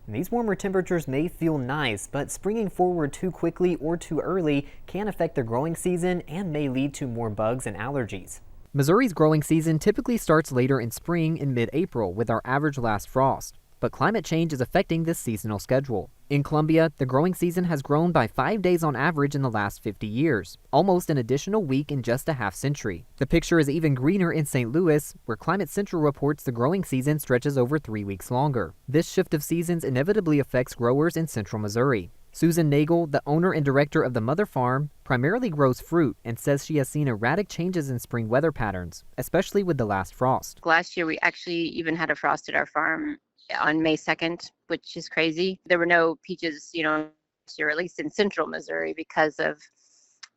And these warmer temperatures may feel nice, but springing forward too quickly or too early can affect the growing season and may lead to more bugs and allergies. Missouri's growing season typically starts later in spring in mid-April with our average last frost. But climate change is affecting this seasonal schedule. In Columbia, the growing season has grown by 5 days on average in the last 50 years, almost an additional week in just a half century. The picture is even greener in St. Louis, where Climate Central reports the growing season stretches over 3 weeks longer. This shift of seasons inevitably affects growers in central Missouri. Susan Nagel, the owner and director of the Mother Farm, primarily grows fruit and says she has seen erratic changes in spring weather patterns, especially with the last frost. Last year, we actually even had a frost at our farm on May 2nd, which is crazy. There were no peaches, this year, at least in central Missouri, because of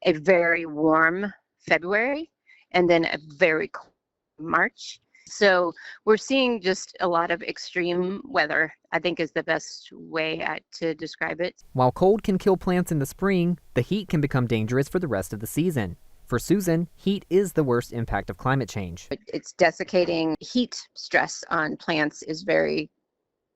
a very warm February and then a very cold March. So we're seeing just a lot of extreme weather, I think is the best way to describe it. While cold can kill plants in the spring, the heat can become dangerous for the rest of the season. For Susan, heat is the worst impact of climate change. It's desiccating. Heat stress on plants is very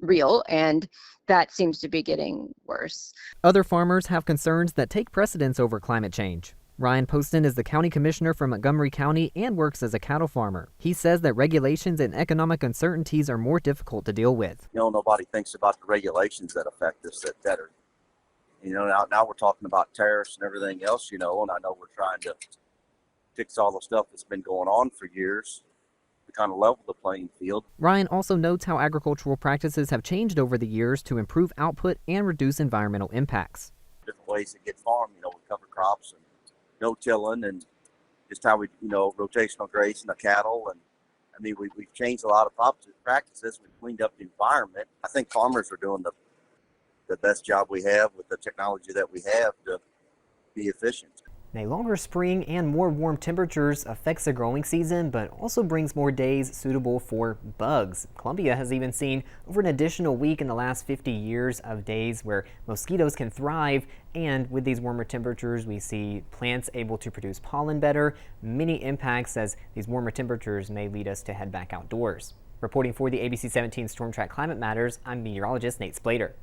real, and that seems to be getting worse. Other farmers have concerns that take precedence over climate change. Ryan Poston is the county commissioner for Montgomery County and works as a cattle farmer. He says that regulations and economic uncertainties are more difficult to deal with. Nobody thinks about the regulations that affect us that are, now we're talking about tariffs and everything else, and I know we're trying to fix all the stuff that's been going on for years to kind of level the playing field. Ryan also notes how agricultural practices have changed over the years to improve output and reduce environmental impacts. Different ways to get farmed, we cover crops and no tilling and just how we, rotational grazing the cattle. And we've changed a lot of practices. We've cleaned up the environment. I think farmers are doing the best job we have with the technology that we have to be efficient. A longer spring and more warm temperatures affects the growing season, but also brings more days suitable for bugs. Columbia has even seen over an additional week in the last 50 years of days where mosquitoes can thrive, and with these warmer temperatures, we see plants able to produce pollen better. Many impacts as these warmer temperatures may lead us to head back outdoors. Reporting for the ABC 17 Storm Track Climate Matters, I'm meteorologist Nate Splater.